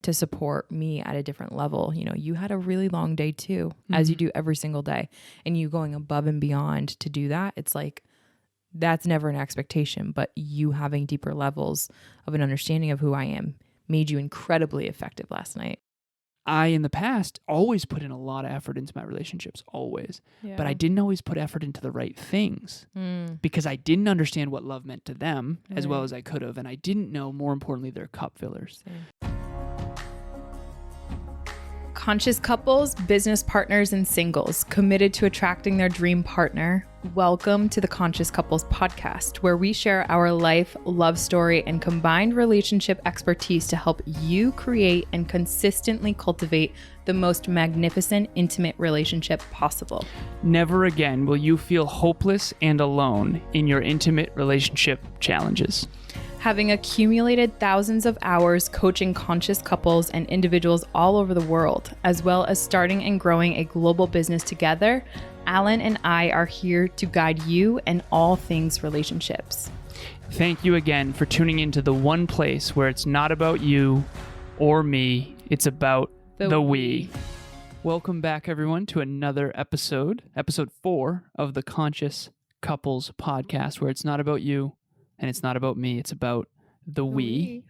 to support me at a different level. You know, you had a really long day too, as you do every single day, and you going above and beyond to do that. It's like, that's never an expectation, but you having deeper levels of an understanding of who I am made you incredibly effective last night. I, in the past, always put in a lot of effort into my relationships, always. Yeah. But I didn't always put effort into the right things because I didn't understand what love meant to them as well as I could have. And I didn't know, more importantly, their cup fillers. Conscious couples, business partners, and singles committed to attracting their dream partner. Welcome to the Conscious Couples podcast, where we share our life, love story, and combined relationship expertise to help you create and consistently cultivate the most magnificent, intimate relationship possible. Never again will you feel hopeless and alone in your intimate relationship challenges. Having accumulated thousands of hours coaching conscious couples and individuals all over the world, as well as starting and growing a global business together, Alan and I are here to guide you in all things relationships. Thank you again for tuning into the one place where it's not about you or me, it's about the we. Welcome back, everyone, to another episode 4 of the Conscious Couples podcast, where it's not about you and it's not about me, it's about the we.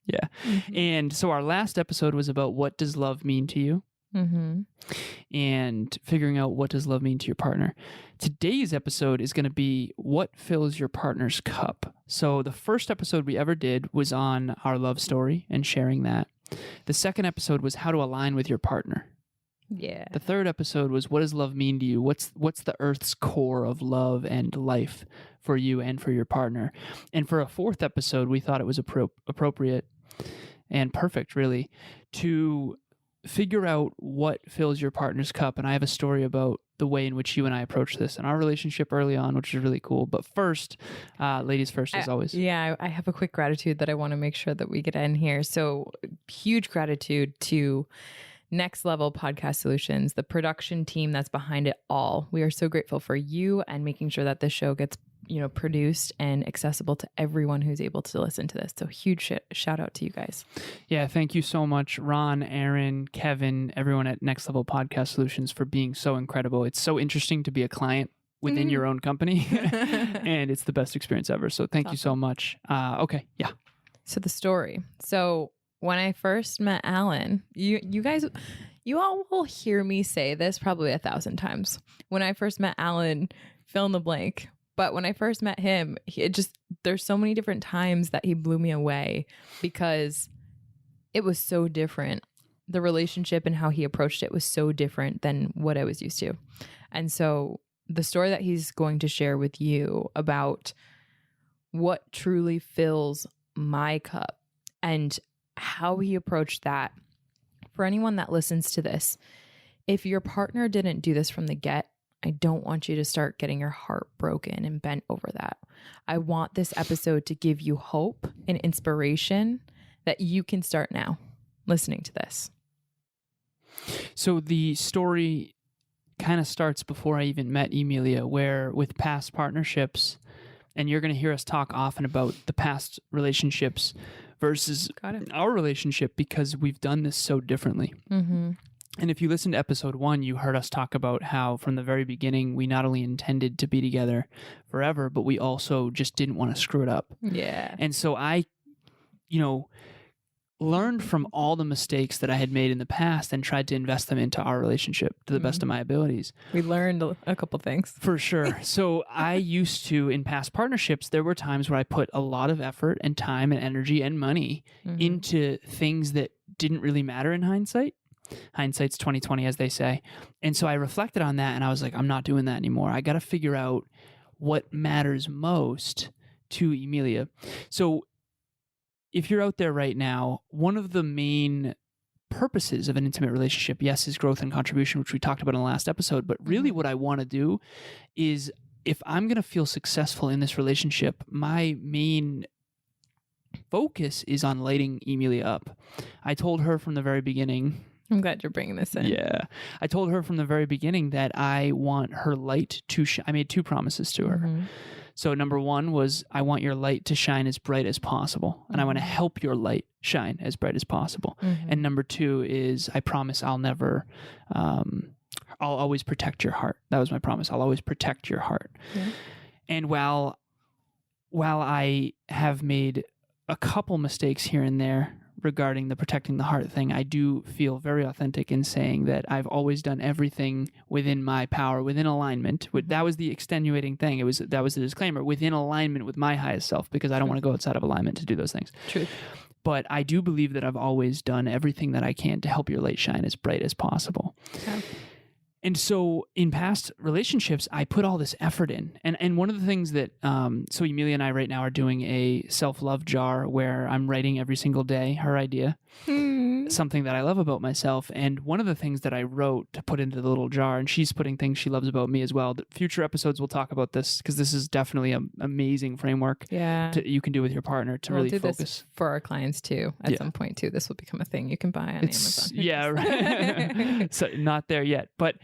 Yeah. And so our last episode was about what does love mean to you? And figuring out what does love mean to your partner. Today's episode is going to be what fills your partner's cup. So the first episode we ever did was on our love story and sharing that. The second episode was how to align with your partner. Yeah. The third episode was what does love mean to you? What's the earth's core of love and life for you and for your partner? And for a fourth episode, we thought it was appropriate and perfect, really, to figure out what fills your partner's cup. And I have a story about the way in which you and I approached this in our relationship early on, which is really cool. But first, ladies first, as always. Yeah, I have a quick gratitude that I want to make sure that we get in here. So huge gratitude to Next Level Podcast Solutions, the production team that's behind it all. We are so grateful for you and making sure that this show gets, produced and accessible to everyone who's able to listen to this. So huge shout out to you guys. Yeah, thank you so much, Ron, Aaron, Kevin, everyone at Next Level Podcast Solutions for being so incredible. It's so interesting to be a client within your own company, and it's the best experience ever. So thank you so much. Okay, yeah. So the story. So when I first met Alan, you guys, you all will hear me say this probably 1,000 times. When I first met Alan, fill in the blank. But when I first met him, there's so many different times that he blew me away because it was so different. The relationship and how he approached it was so different than what I was used to. And so the story that he's going to share with you about what truly fills my cup and how he approached that. For anyone that listens to this, if your partner didn't do this from the get, I don't want you to start getting your heart broken and bent over that. I want this episode to give you hope and inspiration that you can start now listening to this. So the story kind of starts before I even met Emilia, where with past partnerships, and you're going to hear us talk often about the past relationships versus our relationship because we've done this so differently. And if you listen to episode 1, you heard us talk about how from the very beginning, we not only intended to be together forever, but we also just didn't want to screw it up. Yeah. And so I, learned from all the mistakes that I had made in the past and tried to invest them into our relationship to the best of my abilities. We learned a couple things. For sure. So I used to, in past partnerships, there were times where I put a lot of effort and time and energy and money into things that didn't really matter in hindsight. Hindsight's 20/20, as they say. And so I reflected on that and I was like, I'm not doing that anymore. I got to figure out what matters most to Emilia. So if you're out there right now, one of the main purposes of an intimate relationship, yes, is growth and contribution, which we talked about in the last episode. But really what I want to do is, if I'm going to feel successful in this relationship, my main focus is on lighting Emilia up. I told her from the very beginning. I'm glad you're bringing this in. Yeah. I told her from the very beginning that I want her light to shine. I made 2 promises to her. So number one was, I want your light to shine as bright as possible. And I want to help your light shine as bright as possible. And number two is, I promise I'll never, I'll always protect your heart. That was my promise. I'll always protect your heart. Yeah. And while I have made a couple mistakes here and there regarding the protecting the heart thing, I do feel very authentic in saying that I've always done everything within my power, within alignment. That was the extenuating thing. That was the disclaimer, within alignment with my highest self, because I don't want to go outside of alignment to do those things. Truth. But I do believe that I've always done everything that I can to help your light shine as bright as possible. Okay. And so in past relationships, I put all this effort in. And one of the things that, so Emilia and I right now are doing a self-love jar where I'm writing every single day her idea, something that I love about myself. And one of the things that I wrote to put into the little jar, and she's putting things she loves about me as well. The future episodes we'll talk about this, because this is definitely an amazing framework you can do with your partner to really focus. This for our clients too. At some point too, this will become a thing you can buy on Amazon. Yeah, right. So not there yet, but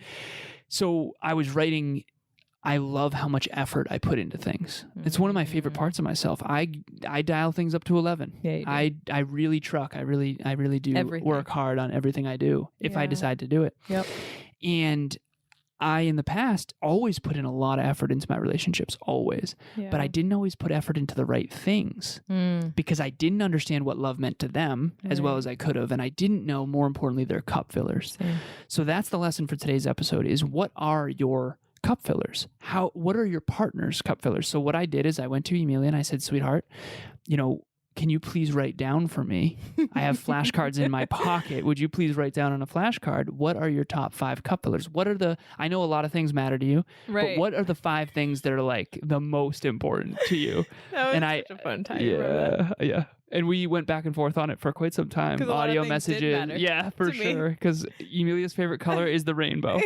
so I was writing. I love how much effort I put into things. It's one of my favorite parts of myself. I dial things up to 11. Yeah, you do. I really truck. I really do work hard on everything I do if I decide to do it. Yep. And I, in the past, always put in a lot of effort into my relationships, always. Yeah. But I didn't always put effort into the right things because I didn't understand what love meant to them as well as I could have. And I didn't know, more importantly, their cup fillers. Same. So that's the lesson for today's episode is, what are your cup fillers? What are your partner's cup fillers? So what I did is I went to Emilia and I said, sweetheart, can you please write down for me? I have flashcards in my pocket. Would you please write down on a flashcard, what are your top 5 cup fillers? I know a lot of things matter to you, right, but what are the 5 things that are like the most important to you? That was such a fun time. Yeah. And we went back and forth on it for quite some time. Audio messages. Yeah, for sure. Because Emilia's favorite color is the rainbow.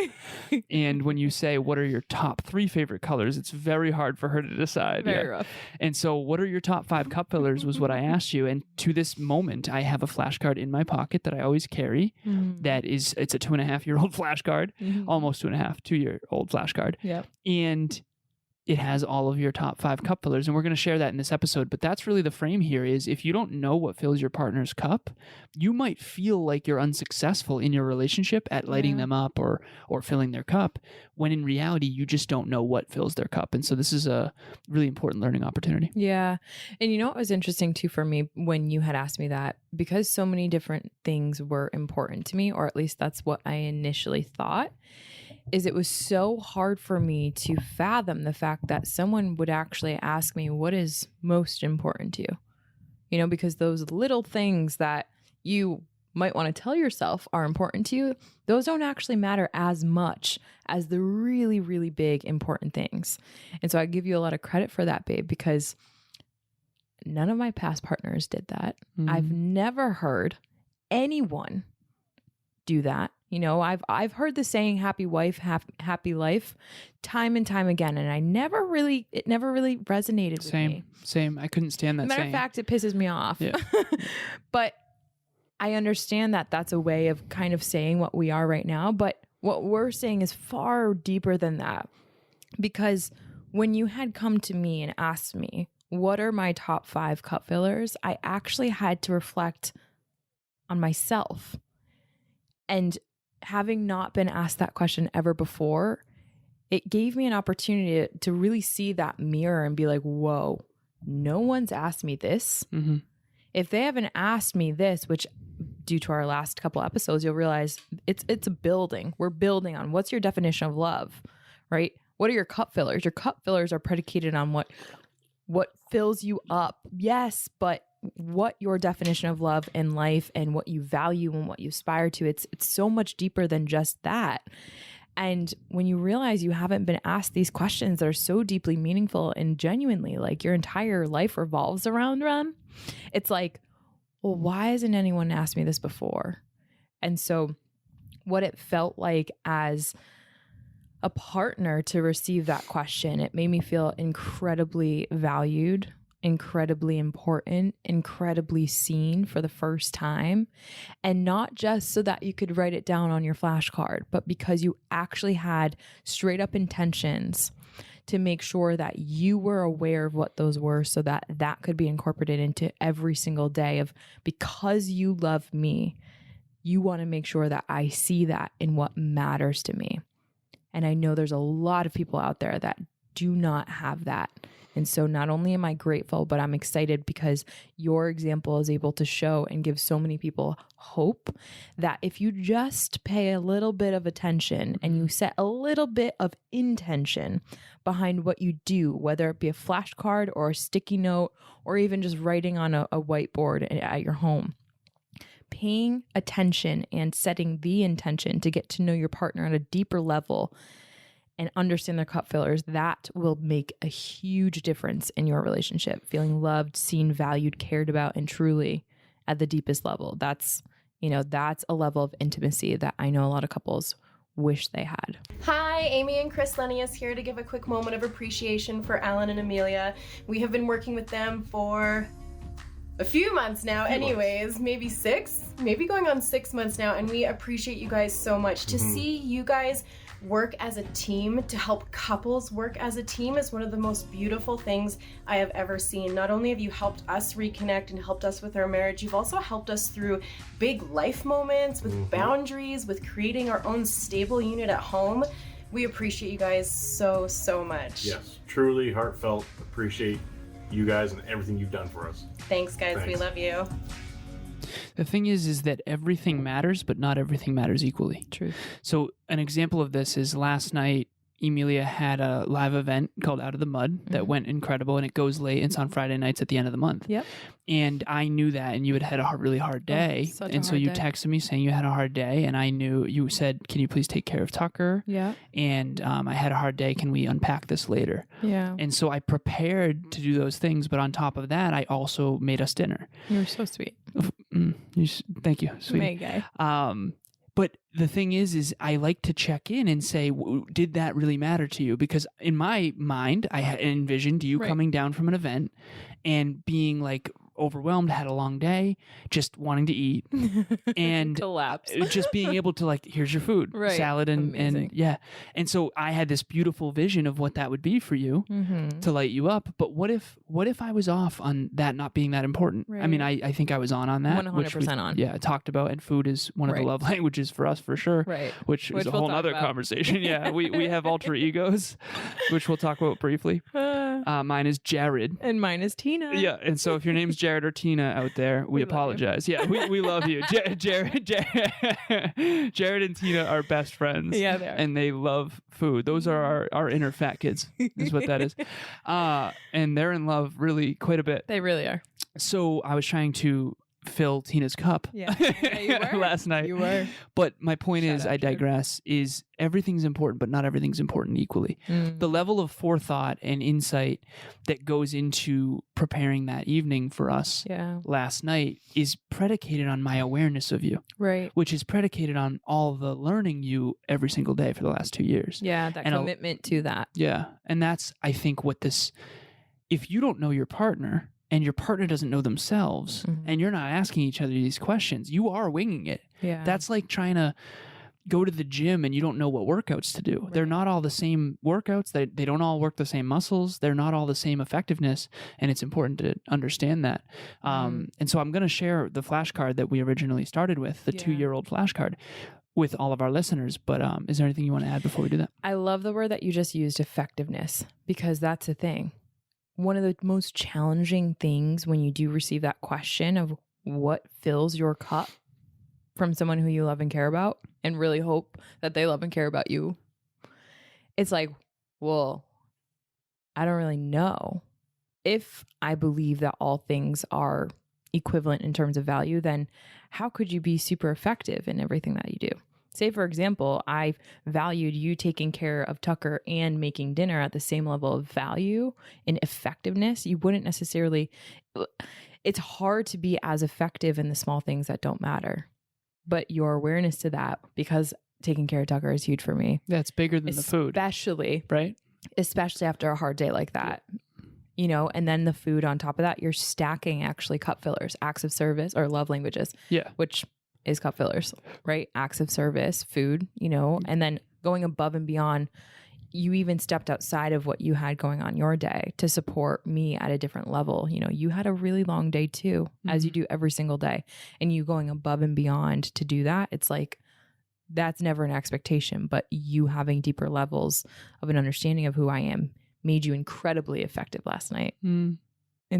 And when you say, what are your top 3 favorite colors, it's very hard for her to decide. Very rough. And so what are your top 5 cup fillers was what I asked you. And to this moment, I have a flashcard in my pocket that I always carry. It's a 2.5-year-old flashcard, almost 2.5, 2-year-old flashcard. Yep. And it has all of your top 5 cup fillers, and we're going to share that in this episode. But that's really the frame here is, if you don't know what fills your partner's cup, you might feel like you're unsuccessful in your relationship at lighting them up or filling their cup, when in reality, you just don't know what fills their cup. And so this is a really important learning opportunity. Yeah. And you know what was interesting too for me when you had asked me that, because so many different things were important to me, or at least that's what I initially thought, is it was so hard for me to fathom the fact that someone would actually ask me, what is most important to you? Because those little things that you might want to tell yourself are important to you, those don't actually matter as much as the really, really big important things. And so I give you a lot of credit for that, babe, because none of my past partners did that. I've never heard anyone do that. I've heard the saying happy wife, happy life time and time again. And it never really resonated with me. Same. I couldn't stand that saying. Matter of fact, it pisses me off. Yeah. But I understand that that's a way of kind of saying what we are right now. But what we're saying is far deeper than that. Because when you had come to me and asked me, what are my top 5 cup fillers? I actually had to reflect on myself. And having not been asked that question ever before, it gave me an opportunity to really see that mirror and be like, whoa, no one's asked me this. If they haven't asked me this, which due to our last couple episodes, you'll realize it's a building. We're building on what's your definition of love, right? What are your cup fillers? Your cup fillers are predicated on what fills you up. Yes, but what your definition of love and life and what you value and what you aspire to, it's so much deeper than just that. And when you realize you haven't been asked these questions that are so deeply meaningful and genuinely like your entire life revolves around them, it's like, well, why hasn't anyone asked me this before? And so what it felt like as a partner to receive that question, it made me feel incredibly valued incredibly important, incredibly seen for the first time. And not just so that you could write it down on your flashcard, but because you actually had straight up intentions to make sure that you were aware of what those were, so that that could be incorporated into every single day of, because you love me, you want to make sure that I see that in what matters to me. And I know there's a lot of people out there that do not have that. And so not only am I grateful, but I'm excited because your example is able to show and give so many people hope that if you just pay a little bit of attention and you set a little bit of intention behind what you do, whether it be a flashcard or a sticky note or even just writing on a whiteboard at your home, paying attention and setting the intention to get to know your partner at a deeper level and understand their cup fillers, that will make a huge difference in your relationship. Feeling loved, seen, valued, cared about, and truly at the deepest level. That's a level of intimacy that I know a lot of couples wish they had. Hi, Amy and Chris Lenny is here to give a quick moment of appreciation for Alan and Emilia. We have been working with them for a few months now, maybe 6, maybe going on 6 months now, and we appreciate you guys so much. To see you guys work as a team, to help couples work as a team, is one of the most beautiful things I have ever seen. Not only have you helped us reconnect and helped us with our marriage, you've also helped us through big life moments, with boundaries, with creating our own stable unit at home. We appreciate you guys so, so much. Yes, truly heartfelt appreciate you guys and everything you've done for us. Thanks, guys. Thanks. We love you. The thing is that everything matters, but not everything matters equally. True. So an example of this is last night, Emilia had a live event called Out of the Mud that went incredible, and it goes late. It's on Friday nights at the end of the month. Yep. And I knew that, and you had a really hard day. And so you texted me saying you had a hard day, and I knew you said, "Can you please take care of Tucker?" Yeah. And I had a hard day. Can we unpack this later? Yeah. And so I prepared to do those things, but on top of that, I also made us dinner. You're so sweet. Thank you, sweet. May guy. But the thing is I like to check in and say, did that really matter to you? Because in my mind, I had envisioned you coming down from an event and being like overwhelmed, had a long day, just wanting to eat and collapse. Just being able to like, here's your food, salad and yeah. And so I had this beautiful vision of what that would be for you to light you up. But what if I was off on that not being that important? Right. I mean, I think I was on that. 100% on. Yeah, talked about, and food is one of the love languages for us for sure. Right. Which is a whole other conversation. Yeah, we have alter egos, which we'll talk about briefly. Mine is Jared. And mine is Tina. Yeah, and so if your name's Jared or Tina out there, we apologize. Yeah, we love you. Jared and Tina are best friends. Yeah, they are. And they love food. Those are our inner fat kids, is what that is. And they're in love really quite a bit. They really are. So I was trying to fill Tina's cup you were. last night. You were. But my point is, I digress, is everything's important, but not everything's important equally. The level of forethought and insight that goes into preparing that evening for us last night is predicated on my awareness of you. Right. Which is predicated on all the learning you every single day for the last 2 years. Yeah, that commitment to that. Yeah. And that's, I think, if you don't know your partner, and your partner doesn't know themselves, and you're not asking each other these questions, you are winging it. Yeah. That's like trying to go to the gym and you don't know what workouts to do. Right. They're not all the same workouts. They don't all work the same muscles. They're not all the same effectiveness, and it's important to understand that. And so I'm going to share the flashcard that we originally started with, the 2-year-old flashcard, with all of our listeners. But is there anything you want to add before we do that? I love the word that you just used, effectiveness, because that's the thing. One of the most challenging things when you do receive that question of what fills your cup from someone who you love and care about and really hope that they love and care about you, it's like, well, I don't really know. If I believe that all things are equivalent in terms of value, then how could you be super effective in everything that you do? Say, for example, I valued you taking care of Tucker and making dinner at the same level of value and effectiveness. You wouldn't necessarily, it's hard to be as effective in the small things that don't matter. But your awareness to that, because taking care of Tucker is huge for me. That's bigger than the food. Especially, right? Especially after a hard day like that. and then the food on top of that, you're stacking actually cup fillers, acts of service or love languages, which is cup fillers, right? Acts of service, food, and then going above and beyond. You even stepped outside of what you had going on your day to support me at a different level. You had a really long day too, as you do every single day, and you going above and beyond to do that. It's like, that's never an expectation, but you having deeper levels of an understanding of who I am made you incredibly effective last night in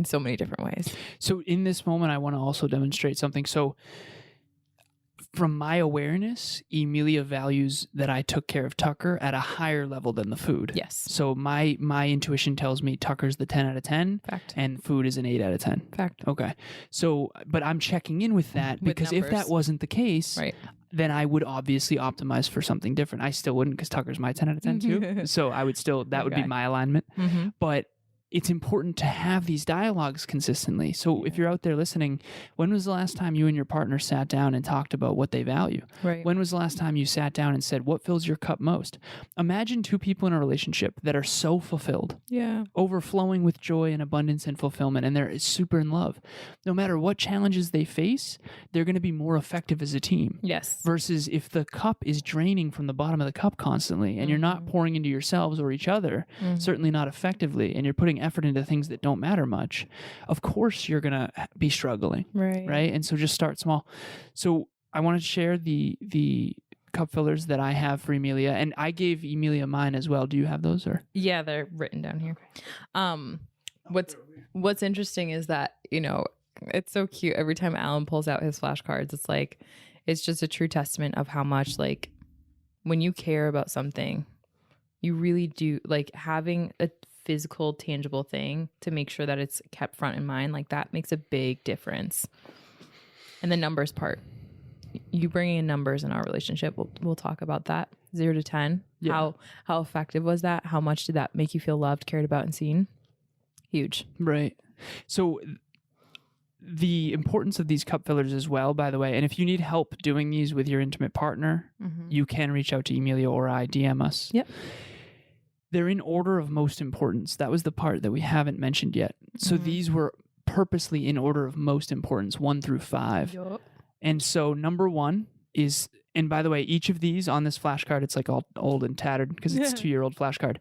so many different ways. So in this moment, I want to also demonstrate something. So from my awareness, Emilia values that I took care of Tucker at a higher level than the food. Yes. So my intuition tells me Tucker's the 10 out of 10. Fact. And food is an 8 out of 10. Fact. Okay. So, but I'm checking in with that because if that wasn't the case, right, then I would obviously optimize for something different. I still wouldn't, because Tucker's my 10 out of 10 too. So I would still, that would be my alignment. But it's important to have these dialogues consistently. So if you're out there listening, when was the last time you and your partner sat down and talked about what they value? Right. When was the last time you sat down and said, what fills your cup most? Imagine two people in a relationship that are so fulfilled, overflowing with joy and abundance and fulfillment, and they're super in love. No matter what challenges they face, they're going to be more effective as a team. Yes. Versus if the cup is draining from the bottom of the cup constantly, and you're not pouring into yourselves or each other, certainly not effectively, and you're putting effort into things that don't matter much, of course you're gonna be struggling, right? And so just start small. So I wanted to share the cup fillers that I have for Emilia, and I gave Emilia mine as well. Do you have those? Or they're written down here. What's interesting is that it's so cute every time Alan pulls out his flashcards. It's like, it's just a true testament of how much, like, when you care about something, you really do, like, having a physical, tangible thing to make sure that it's kept front in mind, like, that makes a big difference. And the numbers part, you bringing in numbers in our relationship, we'll talk about that. 0 to 10. How effective was that? How much did that make you feel loved, cared about, and seen? Huge. Right. So the importance of these cup fillers as well, by the way, and if you need help doing these with your intimate partner, you can reach out to Emilia or I, DM us. Yep. They're in order of most importance. That was the part that we haven't mentioned yet. So these were purposely in order of most importance, 1 through 5. Yep. And so number 1 is, and by the way, each of these on this flashcard, it's like all old and tattered because it's a 2-year-old flashcard.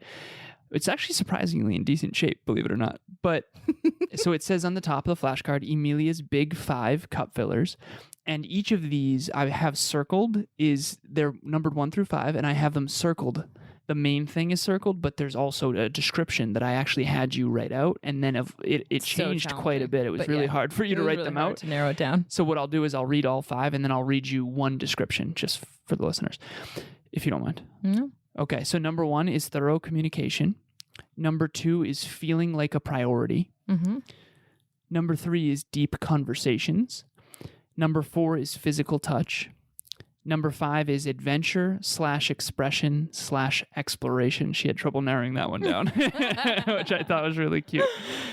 It's actually surprisingly in decent shape, believe it or not. But so it says on the top of the flashcard, Emilia's big 5 cup fillers. And each of these I have circled, they're numbered 1 through 5, and I have them circled. The main thing is circled, but there's also a description that I actually had you write out, and then it changed quite a bit. It was really hard for you to write them out. To narrow it down. So what I'll do is I'll read all 5, and then I'll read you one description just for the listeners, if you don't mind. No. Okay, so number 1 is thorough communication. Number 2 is feeling like a priority. Number 3 is deep conversations. Number 4 is physical touch. Number 5 is adventure / expression / exploration. She had trouble narrowing that one down, which I thought was really cute.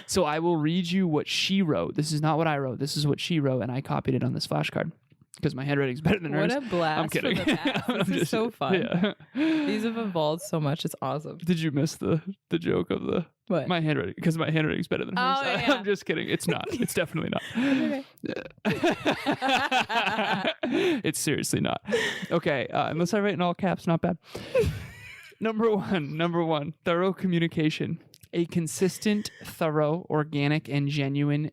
So I will read you what she wrote. This is not what I wrote. This is what she wrote, and I copied it on this flashcard because my handwriting's better than hers. What a blast. I'm kidding. For the past. This is so fun. Yeah. These have evolved so much. It's awesome. Did you miss the joke of the what? My handwriting? Because my handwriting's better than hers. Oh, yeah. I'm just kidding. It's not. It's definitely not. It's seriously not. Okay. Unless I write in all caps, not bad. Number one, thorough communication. A consistent, thorough, organic, and genuine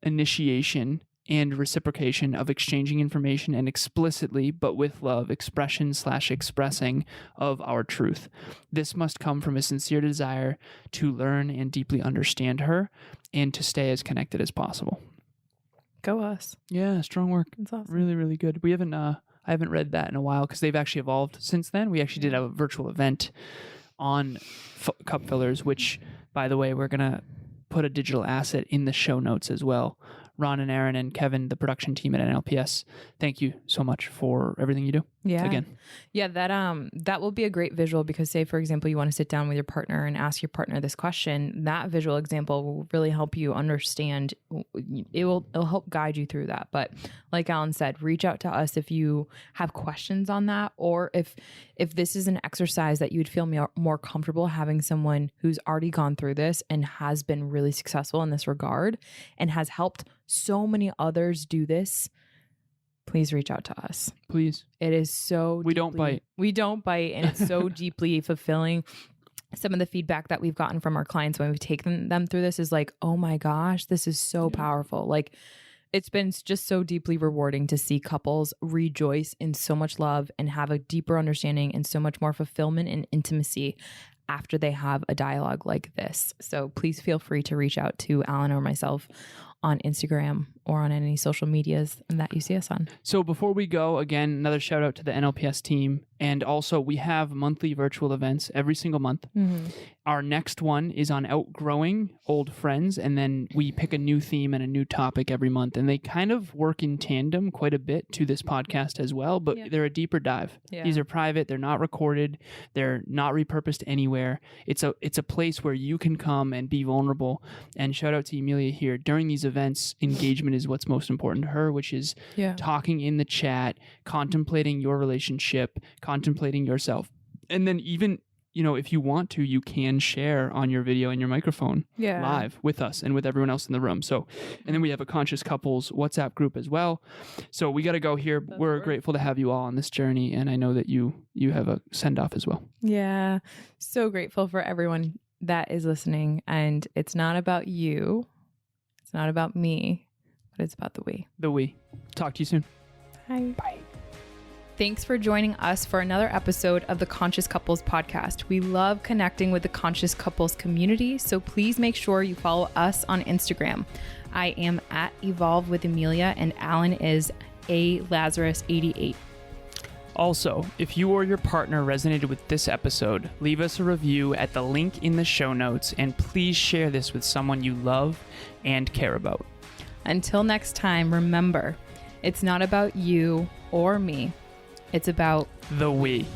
initiation and reciprocation of exchanging information and explicitly, but with love, expression / expressing of our truth. This must come from a sincere desire to learn and deeply understand her and to stay as connected as possible. Go us. Yeah, strong work. That's awesome. Really, really good. We haven't, I haven't read that in a while because they've actually evolved since then. We actually did a virtual event on cup fillers, which, by the way, we're going to put a digital asset in the show notes as well. Ron and Aaron and Kevin, the production team at NLPS, thank you so much for everything you do. Yeah. again. Yeah, that will be a great visual because say for example you want to sit down with your partner and ask your partner this question. That visual example will really help you understand. It'll help guide you through that. But like Alan said, reach out to us if you have questions on that, or if this is an exercise that you'd feel more comfortable having someone who's already gone through this and has been really successful in this regard and has helped so many others do this. Please reach out to us. Please. It is so We don't bite. We don't bite, and it's so deeply fulfilling. Some of the feedback that we've gotten from our clients when we've taken them through this is like, oh my gosh, this is so powerful. Like, it's been just so deeply rewarding to see couples rejoice in so much love and have a deeper understanding and so much more fulfillment and intimacy after they have a dialogue like this. So please feel free to reach out to Alan or myself on Instagram or on any social medias that you see us on. So before we go, again, another shout out to the NLPS team. And also we have monthly virtual events every single month. Mm-hmm. Our next one is on outgrowing old friends. And then we pick a new theme and a new topic every month. And they kind of work in tandem quite a bit to this podcast as well, but they're a deeper dive. Yeah. These are private. They're not recorded. They're not repurposed anywhere. It's a place where you can come and be vulnerable. And shout out to Emilia here. During these events, engagement is what's most important to her, which is talking in the chat, contemplating your relationship, contemplating yourself. And then even, if you want to, you can share on your video and your microphone live with us and with everyone else in the room. So, and then we have a Conscious Couples WhatsApp group as well. So we got to go here. We're grateful to have you all on this journey. And I know that you have a send off as well. Yeah. So grateful for everyone that is listening. And it's not about you. It's not about me, but it's about the we. The we. Talk to you soon. Bye. Bye. Thanks for joining us for another episode of the Conscious Couples podcast. We love connecting with the Conscious Couples community, so please make sure you follow us on Instagram. I am at Evolve with Emilia, and Alan is a Lazaros 88. Also, if you or your partner resonated with this episode, leave us a review at the link in the show notes, and please share this with someone you love and care about. Until next time, remember, it's not about you or me. It's about the we.